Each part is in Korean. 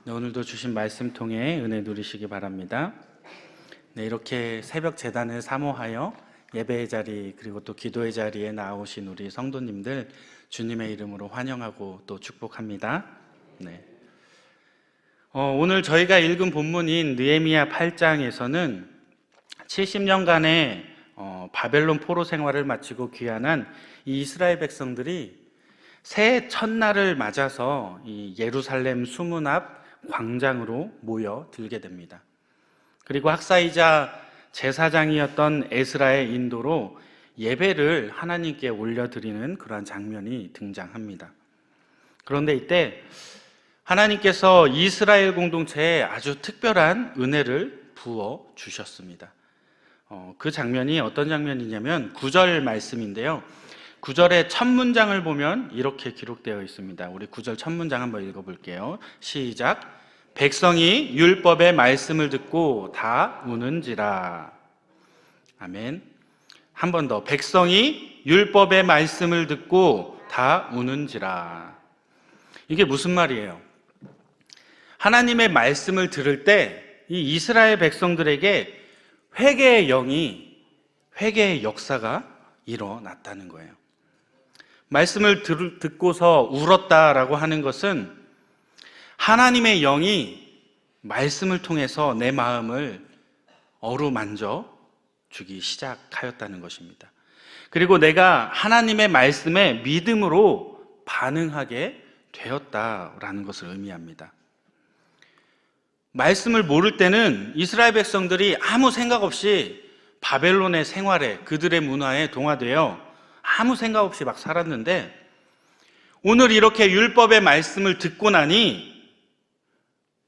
네, 오늘도 주신 말씀 통해 은혜 누리시기 바랍니다. 네, 이렇게 새벽 제단을 사모하여 예배의 자리 그리고 또 기도의 자리에 나오신 우리 성도님들 주님의 이름으로 환영하고 또 축복합니다. 네. 오늘 저희가 읽은 본문인 느헤미야 8장에서는 70년간의 바벨론 포로 생활을 마치고 귀환한 이 이스라엘 백성들이 새해 첫날을 맞아서 이 예루살렘 수문 앞 광장으로 모여들게 됩니다. 그리고 학사이자 제사장이었던 에스라의 인도로 예배를 하나님께 올려드리는 그러한 장면이 등장합니다. 그런데 이때 하나님께서 이스라엘 공동체에 아주 특별한 은혜를 부어 주셨습니다. 그 장면이 어떤 장면이냐면 9절 말씀인데요. 9절의 첫 문장을 보면 이렇게 기록되어 있습니다. 우리 9절 첫 문장 한번 읽어볼게요. 시작. 백성이 율법의 말씀을 듣고 다 우는지라. 아멘. 한 번 더. 백성이 율법의 말씀을 듣고 다 우는지라. 이게 무슨 말이에요? 하나님의 말씀을 들을 때 이 이스라엘 백성들에게 회개의 영이, 회개의 역사가 일어났다는 거예요. 말씀을 듣고서 울었다라고 하는 것은 하나님의 영이 말씀을 통해서 내 마음을 어루만져 주기 시작하였다는 것입니다. 그리고 내가 하나님의 말씀에 믿음으로 반응하게 되었다라는 것을 의미합니다. 말씀을 모를 때는 이스라엘 백성들이 아무 생각 없이 바벨론의 생활에, 그들의 문화에 동화되어 아무 생각 없이 막 살았는데 오늘 이렇게 율법의 말씀을 듣고 나니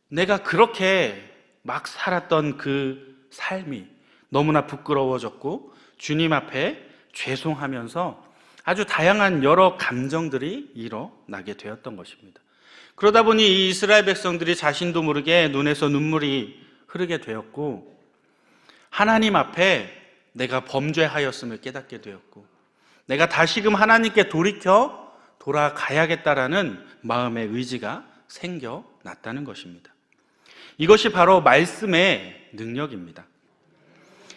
내가 그렇게 막 살았던 그 삶이 너무나 부끄러워졌고 주님 앞에 죄송하면서 아주 다양한 여러 감정들이 일어나게 되었던 것입니다. 그러다 보니 이 이스라엘 백성들이 자신도 모르게 눈에서 눈물이 흐르게 되었고 하나님 앞에 내가 범죄하였음을 깨닫게 되었고 내가 다시금 하나님께 돌아가야겠다라는 마음의 의지가 생겨났다는 것입니다. 이것이 바로 말씀의 능력입니다.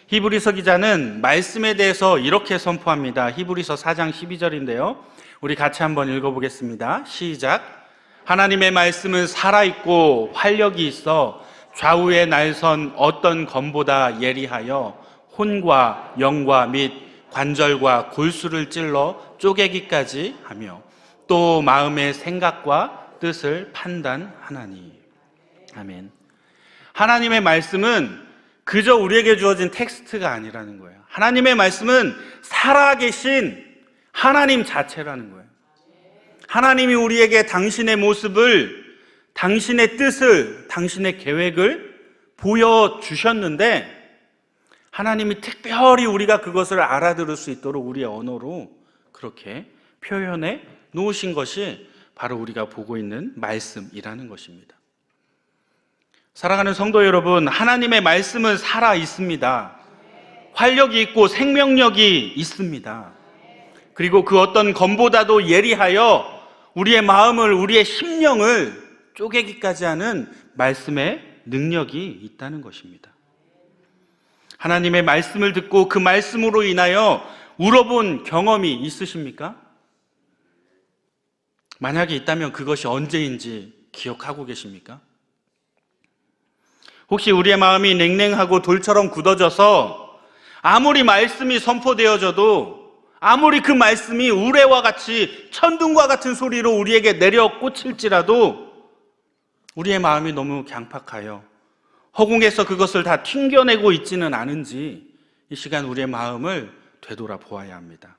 히브리서 기자는 말씀에 대해서 이렇게 선포합니다. 히브리서 4장 12절인데요. 우리 같이 한번 읽어보겠습니다. 시작. 하나님의 말씀은 살아있고 활력이 있어 좌우에 날선 어떤 검보다 예리하여 혼과 영과 및 관절과 골수를 찔러 쪼개기까지 하며 또 마음의 생각과 뜻을 판단하나니. 아멘. 하나님의 말씀은 그저 우리에게 주어진 텍스트가 아니라는 거예요. 하나님의 말씀은 살아계신 하나님 자체라는 거예요. 하나님이 우리에게 당신의 모습을, 당신의 뜻을, 당신의 계획을 보여주셨는데 하나님이 특별히 우리가 그것을 알아들을 수 있도록 우리의 언어로 그렇게 표현해 놓으신 것이 바로 우리가 보고 있는 말씀이라는 것입니다. 사랑하는 성도 여러분, 하나님의 말씀은 살아 있습니다. 활력이 있고 생명력이 있습니다. 그리고 그 어떤 검보다도 예리하여 우리의 마음을, 우리의 심령을 쪼개기까지 하는 말씀의 능력이 있다는 것입니다. 하나님의 말씀을 듣고 그 말씀으로 인하여 울어본 경험이 있으십니까? 만약에 있다면 그것이 언제인지 기억하고 계십니까? 혹시 우리의 마음이 냉랭하고 돌처럼 굳어져서 아무리 말씀이 선포되어져도 아무리 그 말씀이 우레와 같이 천둥과 같은 소리로 우리에게 내려 꽂힐지라도 우리의 마음이 너무 강팍하여 허공에서 그것을 다 튕겨내고 있지는 않은지 이 시간 우리의 마음을 되돌아보아야 합니다.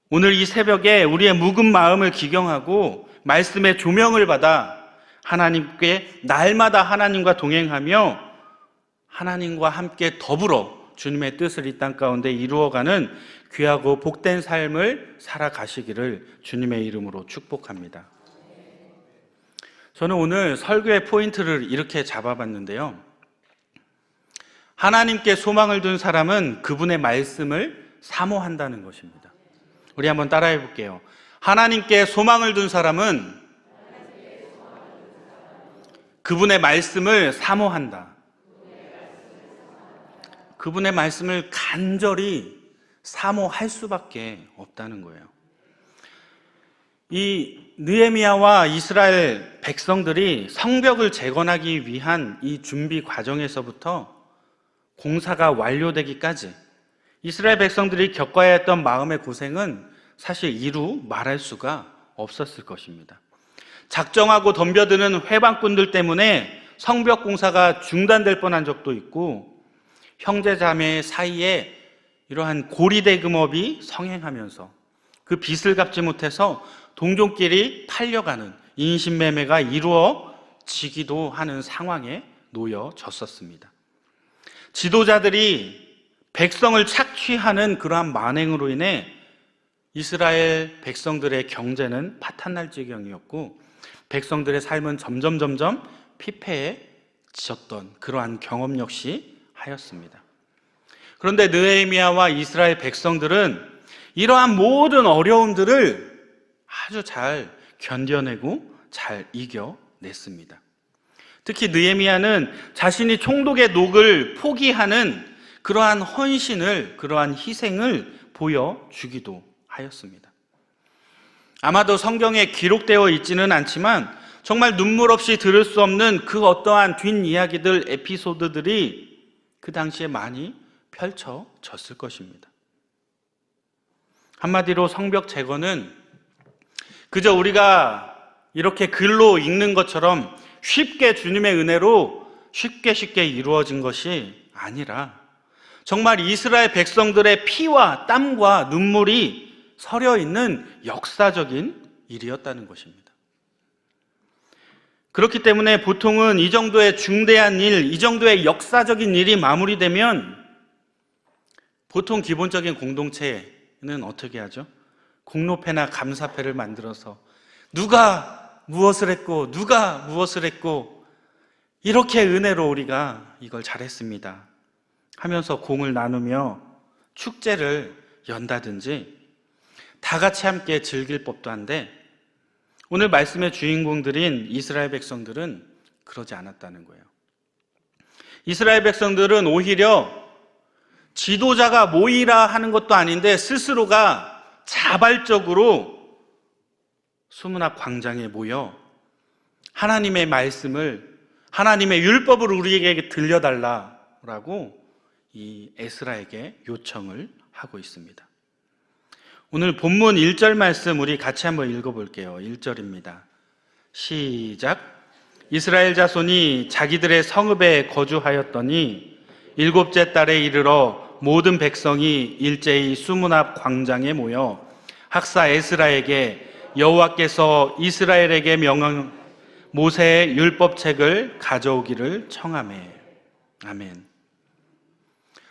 오늘 이 새벽에 우리의 묵은 마음을 기경하고 말씀의 조명을 받아 하나님께 날마다 하나님과 동행하며 하나님과 함께 더불어 주님의 뜻을 이 땅 가운데 이루어가는 귀하고 복된 삶을 살아가시기를 주님의 이름으로 축복합니다. 저는 오늘 설교의 포인트를 이렇게 잡아봤는데요. 하나님께 소망을 둔 사람은 그분의 말씀을 사모한다는 것입니다. 우리 한번 따라해 볼게요. 하나님께 소망을 둔 사람은 그분의 말씀을 사모한다. 그분의 말씀을 간절히 사모할 수밖에 없다는 거예요. 이 느헤미야와 이스라엘 백성들이 성벽을 재건하기 위한 이 준비 과정에서부터 공사가 완료되기까지 이스라엘 백성들이 겪어야 했던 마음의 고생은 사실 이루 말할 수가 없었을 것입니다. 작정하고 덤벼드는 회방꾼들 때문에 성벽 공사가 중단될 뻔한 적도 있고, 형제자매 사이에 이러한 고리대금업이 성행하면서 그 빚을 갚지 못해서 동족끼리 팔려가는 인신매매가 이루어지기도 하는 상황에 놓여졌었습니다. 지도자들이 백성을 착취하는 그러한 만행으로 인해 이스라엘 백성들의 경제는 파탄날 지경이었고, 백성들의 삶은 점점 피폐해졌던 그러한 경험 역시 하였습니다. 그런데 느헤미야와 이스라엘 백성들은 이러한 모든 어려움들을 아주 잘 견뎌내고 잘 이겨냈습니다. 특히 느헤미야는 자신이 총독의 녹을 포기하는 그러한 헌신을, 그러한 희생을 보여주기도 하였습니다. 아마도 성경에 기록되어 있지는 않지만 정말 눈물 없이 들을 수 없는 그 어떠한 뒷이야기들, 에피소드들이 그 당시에 많이 펼쳐졌을 것입니다. 한마디로 성벽 재건은 그저 우리가 이렇게 글로 읽는 것처럼 쉽게 주님의 은혜로 쉽게 이루어진 것이 아니라 정말 이스라엘 백성들의 피와 땀과 눈물이 서려 있는 역사적인 일이었다는 것입니다. 그렇기 때문에 보통은 이 정도의 중대한 일, 이 정도의 역사적인 일이 마무리되면 보통 기본적인 공동체는 어떻게 하죠? 공로패나 감사패를 만들어서 누가 무엇을 했고 누가 무엇을 했고 이렇게 은혜로 우리가 이걸 잘했습니다 하면서 공을 나누며 축제를 연다든지 다 같이 함께 즐길 법도 한데, 오늘 말씀의 주인공들인 이스라엘 백성들은 그러지 않았다는 거예요. 이스라엘 백성들은 오히려 지도자가 모이라 하는 것도 아닌데 스스로가 자발적으로 수문 앞 광장에 모여 하나님의 말씀을, 하나님의 율법을 우리에게 들려달라라고 이 에스라에게 요청을 하고 있습니다. 오늘 본문 1절 말씀 우리 같이 한번 읽어볼게요. 1절입니다. 시작. 이스라엘 자손이 자기들의 성읍에 거주하였더니 7째 달에 이르러 모든 백성이 일제히 수문 앞 광장에 모여 학사 에스라에게 여호와께서 이스라엘에게 명한 모세의 율법책을 가져오기를 청하매. 아멘.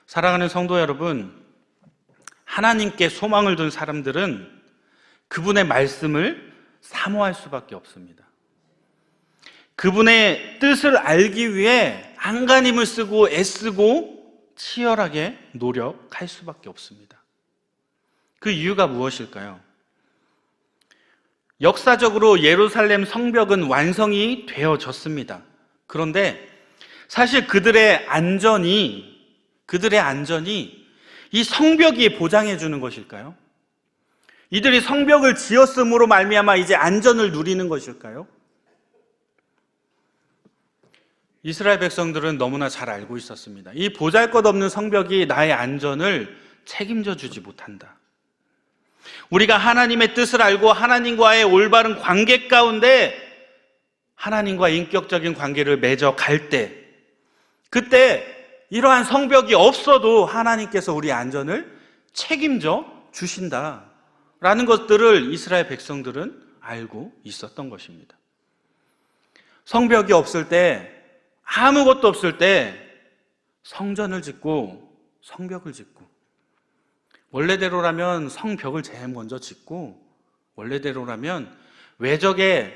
사랑하는 성도 여러분, 하나님께 소망을 둔 사람들은 그분의 말씀을 사모할 수밖에 없습니다. 그분의 뜻을 알기 위해 안간힘을 쓰고 애쓰고 치열하게 노력할 수밖에 없습니다. 그 이유가 무엇일까요? 역사적으로 예루살렘 성벽은 완성이 되어졌습니다. 그런데 사실 그들의 안전이 이 성벽이 보장해 주는 것일까요? 이들이 성벽을 지었음으로 말미암아 이제 안전을 누리는 것일까요? 이스라엘 백성들은 너무나 잘 알고 있었습니다. 이 보잘것없는 성벽이 나의 안전을 책임져 주지 못한다. 우리가 하나님의 뜻을 알고 하나님과의 올바른 관계 가운데 하나님과 인격적인 관계를 맺어 갈 때, 그때 이러한 성벽이 없어도 하나님께서 우리 안전을 책임져 주신다라는 것들을 이스라엘 백성들은 알고 있었던 것입니다. 성벽이 없을 때, 아무것도 없을 때 성전을 짓고 성벽을 짓고, 원래대로라면 성벽을 제일 먼저 짓고, 원래대로라면 외적의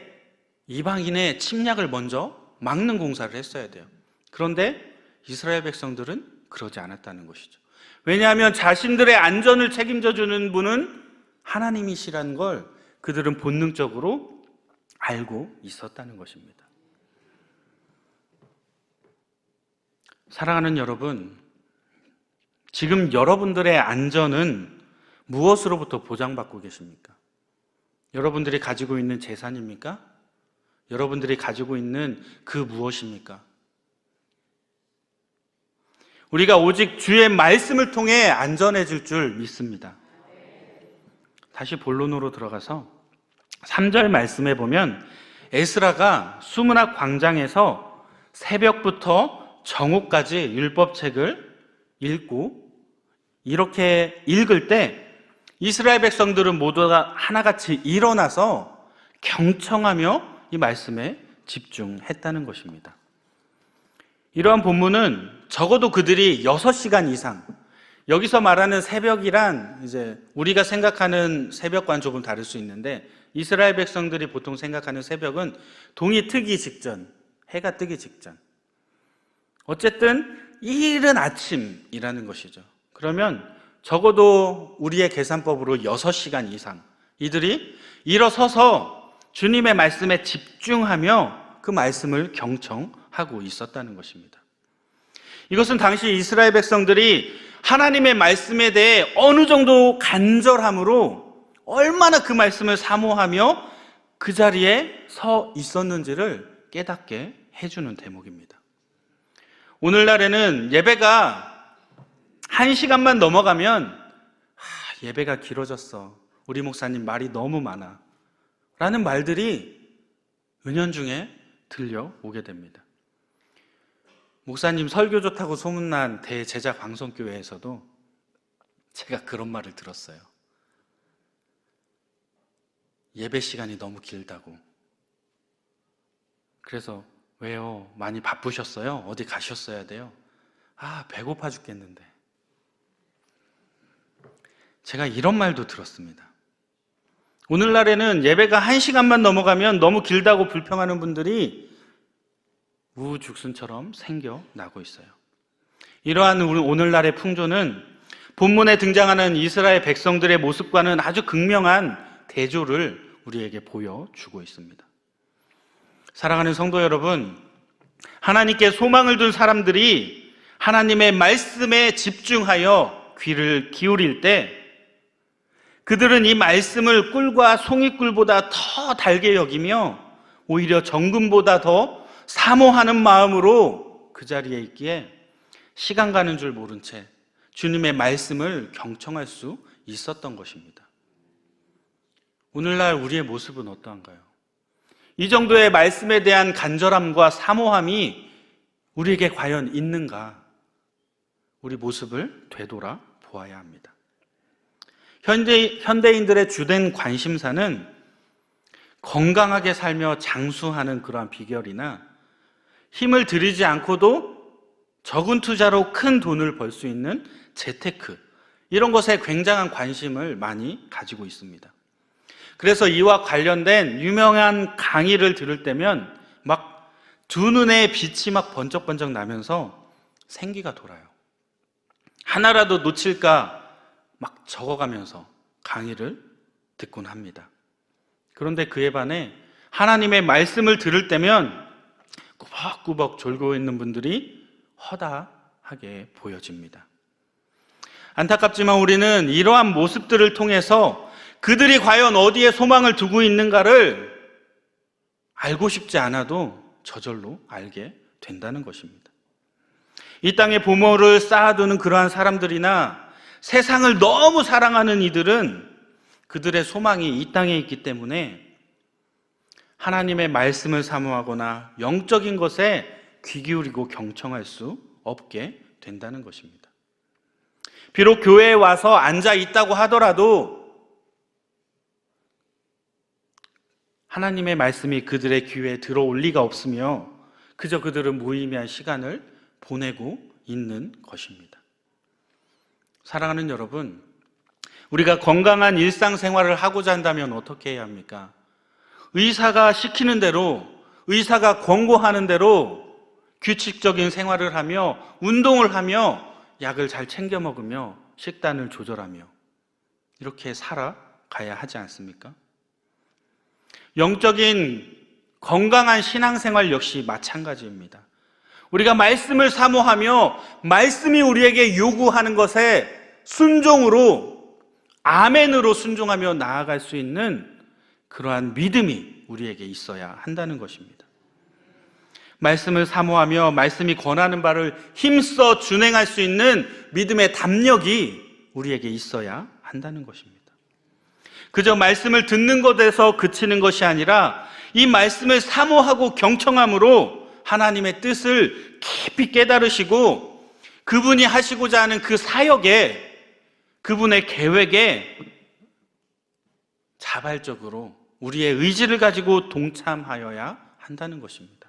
이방인의 침략을 먼저 막는 공사를 했어야 돼요. 그런데 이스라엘 백성들은 그러지 않았다는 것이죠. 왜냐하면 자신들의 안전을 책임져 주는 분은 하나님이시라는 걸 그들은 본능적으로 알고 있었다는 것입니다. 사랑하는 여러분, 지금 여러분들의 안전은 무엇으로부터 보장받고 계십니까? 여러분들이 가지고 있는 재산입니까? 여러분들이 가지고 있는 그 무엇입니까? 우리가 오직 주의 말씀을 통해 안전해질 줄 믿습니다. 다시 본론으로 들어가서 3절 말씀에 보면 에스라가 수문학 광장에서 새벽부터 정오까지 율법책을 읽고 이렇게 읽을 때 이스라엘 백성들은 모두 다 하나같이 일어나서 경청하며 이 말씀에 집중했다는 것입니다. 이러한 본문은 적어도 그들이 6시간 이상, 여기서 말하는 새벽이란 이제 우리가 생각하는 새벽과는 조금 다를 수 있는데 이스라엘 백성들이 보통 생각하는 새벽은 동이 트기 직전, 해가 뜨기 직전. 어쨌든 이른 아침이라는 것이죠. 그러면 적어도 우리의 계산법으로 6시간 이상 이들이 일어서서 주님의 말씀에 집중하며 그 말씀을 경청하고 있었다는 것입니다. 이것은 당시 이스라엘 백성들이 하나님의 말씀에 대해 어느 정도 간절함으로 얼마나 그 말씀을 사모하며 그 자리에 서 있었는지를 깨닫게 해주는 대목입니다. 오늘날에는 예배가 1시간만 넘어가면 예배가 길어졌어, 우리 목사님 말이 너무 많아 라는 말들이 은연중에 들려오게 됩니다. 목사님 설교 좋다고 소문난 대제자 광성교회에서도 제가 그런 말을 들었어요. 예배 시간이 너무 길다고. 그래서 왜요? 많이 바쁘셨어요? 어디 가셨어야 돼요? 배고파 죽겠는데. 제가 이런 말도 들었습니다. 오늘날에는 예배가 1시간만 넘어가면 너무 길다고 불평하는 분들이 우후죽순처럼 생겨나고 있어요. 이러한 오늘날의 풍조는 본문에 등장하는 이스라엘 백성들의 모습과는 아주 극명한 대조를 우리에게 보여주고 있습니다. 사랑하는 성도 여러분, 하나님께 소망을 둔 사람들이 하나님의 말씀에 집중하여 귀를 기울일 때 그들은 이 말씀을 꿀과 송이꿀보다 더 달게 여기며 오히려 정금보다 더 사모하는 마음으로 그 자리에 있기에 시간 가는 줄 모른 채 주님의 말씀을 경청할 수 있었던 것입니다. 오늘날 우리의 모습은 어떠한가요? 이 정도의 말씀에 대한 간절함과 사모함이 우리에게 과연 있는가? 우리 모습을 되돌아 보아야 합니다. 현대인들의 주된 관심사는 건강하게 살며 장수하는 그러한 비결이나 힘을 들이지 않고도 적은 투자로 큰 돈을 벌 수 있는 재테크, 이런 것에 굉장한 관심을 많이 가지고 있습니다. 그래서 이와 관련된 유명한 강의를 들을 때면 막 두 눈에 빛이 막 번쩍번쩍 나면서 생기가 돌아요. 하나라도 놓칠까 막 적어가면서 강의를 듣곤 합니다. 그런데 그에 반해 하나님의 말씀을 들을 때면 꾸벅꾸벅 졸고 있는 분들이 허다하게 보여집니다. 안타깝지만 우리는 이러한 모습들을 통해서 그들이 과연 어디에 소망을 두고 있는가를 알고 싶지 않아도 저절로 알게 된다는 것입니다. 이 땅에 보물을 쌓아두는 그러한 사람들이나 세상을 너무 사랑하는 이들은 그들의 소망이 이 땅에 있기 때문에 하나님의 말씀을 사모하거나 영적인 것에 귀 기울이고 경청할 수 없게 된다는 것입니다. 비록 교회에 와서 앉아 있다고 하더라도 하나님의 말씀이 그들의 귀에 들어올 리가 없으며 그저 그들은 무의미한 시간을 보내고 있는 것입니다. 사랑하는 여러분, 우리가 건강한 일상생활을 하고자 한다면 어떻게 해야 합니까? 의사가 시키는 대로, 의사가 권고하는 대로 규칙적인 생활을 하며 운동을 하며 약을 잘 챙겨 먹으며 식단을 조절하며 이렇게 살아가야 하지 않습니까? 영적인 건강한 신앙생활 역시 마찬가지입니다. 우리가 말씀을 사모하며 말씀이 우리에게 요구하는 것에 순종으로, 아멘으로 순종하며 나아갈 수 있는 그러한 믿음이 우리에게 있어야 한다는 것입니다. 말씀을 사모하며 말씀이 권하는 바를 힘써 준행할 수 있는 믿음의 담력이 우리에게 있어야 한다는 것입니다. 그저 말씀을 듣는 것에서 그치는 것이 아니라 이 말씀을 사모하고 경청함으로 하나님의 뜻을 깊이 깨달으시고 그분이 하시고자 하는 그 사역에, 그분의 계획에 자발적으로 우리의 의지를 가지고 동참하여야 한다는 것입니다.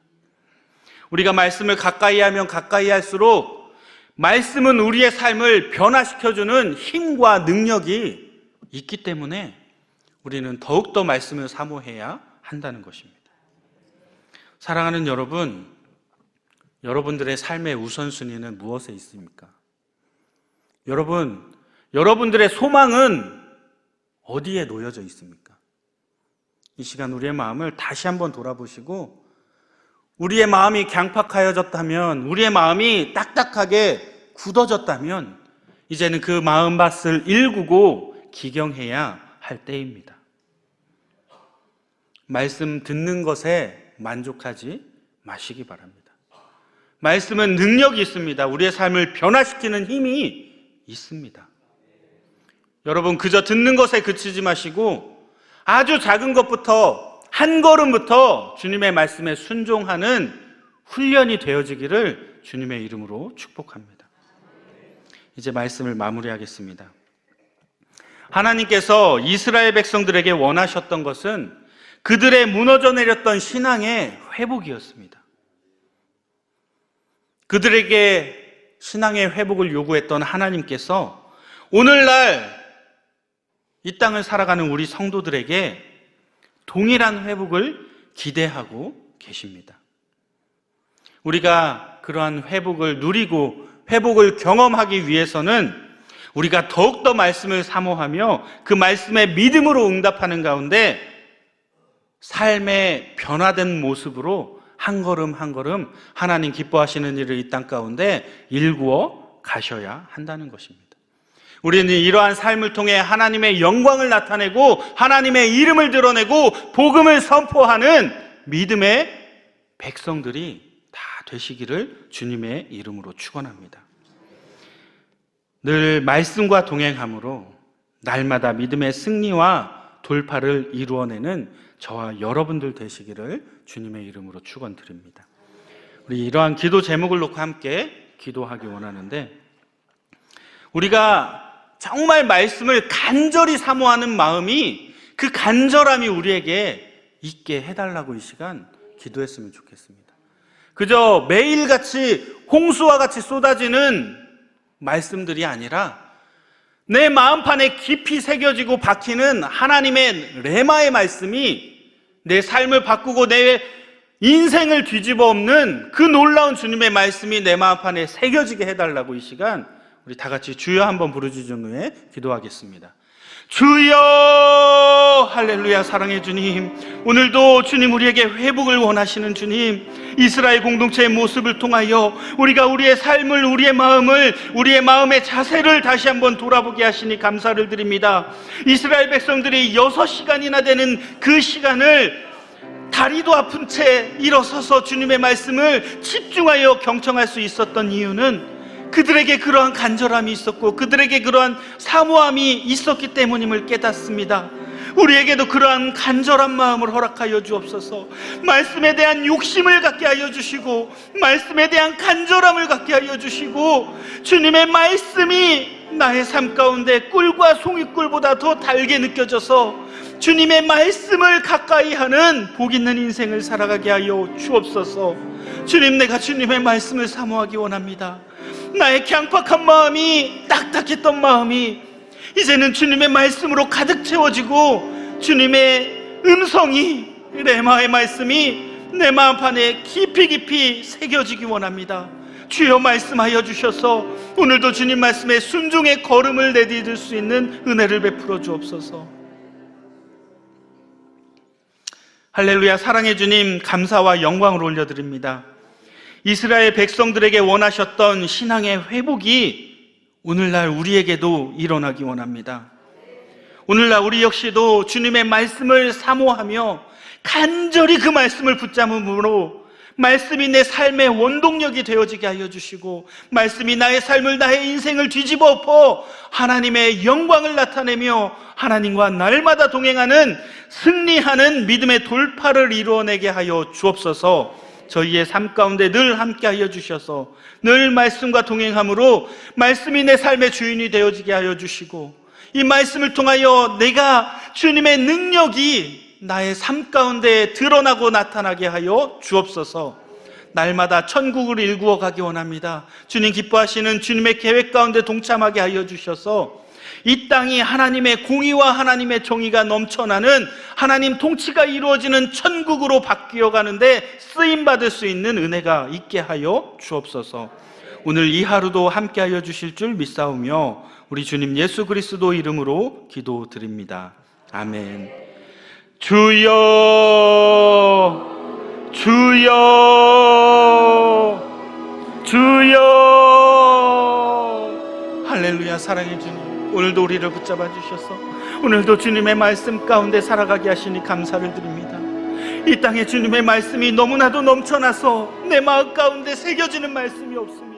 우리가 말씀을 가까이 하면 가까이 할수록 말씀은 우리의 삶을 변화시켜주는 힘과 능력이 있기 때문에 우리는 더욱더 말씀을 사모해야 한다는 것입니다. 사랑하는 여러분, 여러분들의 삶의 우선순위는 무엇에 있습니까? 여러분들의 소망은 어디에 놓여져 있습니까? 이 시간 우리의 마음을 다시 한번 돌아보시고, 우리의 마음이 강팍하여졌다면, 우리의 마음이 딱딱하게 굳어졌다면 이제는 그 마음밭을 일구고 기경해야 할 때입니다. 말씀 듣는 것에 만족하지 마시기 바랍니다. 말씀은 능력이 있습니다. 우리의 삶을 변화시키는 힘이 있습니다. 여러분, 그저 듣는 것에 그치지 마시고 아주 작은 것부터, 한 걸음부터 주님의 말씀에 순종하는 훈련이 되어지기를 주님의 이름으로 축복합니다. 이제 말씀을 마무리하겠습니다. 하나님께서 이스라엘 백성들에게 원하셨던 것은 그들의 무너져 내렸던 신앙의 회복이었습니다. 그들에게 신앙의 회복을 요구했던 하나님께서 오늘날 이 땅을 살아가는 우리 성도들에게 동일한 회복을 기대하고 계십니다. 우리가 그러한 회복을 누리고 회복을 경험하기 위해서는 우리가 더욱더 말씀을 사모하며 그 말씀에 믿음으로 응답하는 가운데 삶의 변화된 모습으로 한 걸음 한 걸음 하나님 기뻐하시는 일을 이 땅 가운데 일구어 가셔야 한다는 것입니다. 우리는 이러한 삶을 통해 하나님의 영광을 나타내고 하나님의 이름을 드러내고 복음을 선포하는 믿음의 백성들이 다 되시기를 주님의 이름으로 축원합니다. 늘 말씀과 동행함으로 날마다 믿음의 승리와 돌파를 이루어내는 저와 여러분들 되시기를 주님의 이름으로 축원드립니다. 우리 이러한 기도 제목을 놓고 함께 기도하기 원하는데, 우리가 정말 말씀을 간절히 사모하는 마음이, 그 간절함이 우리에게 있게 해달라고 이 시간 기도했으면 좋겠습니다. 그저 매일같이 홍수와 같이 쏟아지는 말씀들이 아니라 내 마음판에 깊이 새겨지고 박히는 하나님의 레마의 말씀이 내 삶을 바꾸고 내 인생을 뒤집어 엎는 그 놀라운 주님의 말씀이 내 마음판에 새겨지게 해달라고 이 시간 우리 다 같이 주여 한번 부르짖은 후에 기도하겠습니다. 주여! 할렐루야. 사랑의 주님, 오늘도 주님 우리에게 회복을 원하시는 주님, 이스라엘 공동체의 모습을 통하여 우리가 우리의 삶을, 우리의 마음을, 우리의 마음의 자세를 다시 한번 돌아보게 하시니 감사를 드립니다. 이스라엘 백성들이 6시간이나 되는 그 시간을 다리도 아픈 채 일어서서 주님의 말씀을 집중하여 경청할 수 있었던 이유는 그들에게 그러한 간절함이 있었고 그들에게 그러한 사모함이 있었기 때문임을 깨닫습니다. 우리에게도 그러한 간절한 마음을 허락하여 주옵소서. 말씀에 대한 욕심을 갖게 하여 주시고 말씀에 대한 간절함을 갖게 하여 주시고 주님의 말씀이 나의 삶 가운데 꿀과 송이꿀보다 더 달게 느껴져서 주님의 말씀을 가까이 하는 복 있는 인생을 살아가게 하여 주옵소서. 주님, 내가 주님의 말씀을 사모하기 원합니다. 나의 강팍한 마음이, 딱딱했던 마음이 이제는 주님의 말씀으로 가득 채워지고 주님의 음성이, 레마의 말씀이 내 마음판에 깊이 깊이 새겨지기 원합니다. 주여, 말씀하여 주셔서 오늘도 주님 말씀에 순종의 걸음을 내디딜 수 있는 은혜를 베풀어 주옵소서. 할렐루야. 사랑의 주님, 감사와 영광을 올려드립니다. 이스라엘 백성들에게 원하셨던 신앙의 회복이 오늘날 우리에게도 일어나기 원합니다. 오늘날 우리 역시도 주님의 말씀을 사모하며 간절히 그 말씀을 붙잡음으로 말씀이 내 삶의 원동력이 되어지게 하여 주시고, 말씀이 나의 삶을, 나의 인생을 뒤집어 엎어 하나님의 영광을 나타내며 하나님과 날마다 동행하는, 승리하는 믿음의 돌파를 이루어내게 하여 주옵소서. 저희의 삶 가운데 늘 함께 하여 주셔서 늘 말씀과 동행함으로 말씀이 내 삶의 주인이 되어지게 하여 주시고, 이 말씀을 통하여 내가 주님의 능력이 나의 삶 가운데 드러나고 나타나게 하여 주옵소서. 날마다 천국을 일구어 가기 원합니다. 주님 기뻐하시는 주님의 계획 가운데 동참하게 하여 주셔서 이 땅이 하나님의 공의와 하나님의 정의가 넘쳐나는, 하나님 통치가 이루어지는 천국으로 바뀌어 가는데 쓰임받을 수 있는 은혜가 있게 하여 주옵소서. 오늘 이 하루도 함께 하여 주실 줄 믿사오며 우리 주님 예수 그리스도 이름으로 기도드립니다. 아멘. 주여, 주여, 주여. 할렐루야. 사랑의 주님, 오늘도 우리를 붙잡아 주셔서 오늘도 주님의 말씀 가운데 살아가게 하시니 감사를 드립니다. 이 땅에 주님의 말씀이 너무나도 넘쳐나서 내 마음 가운데 새겨지는 말씀이 없습니다.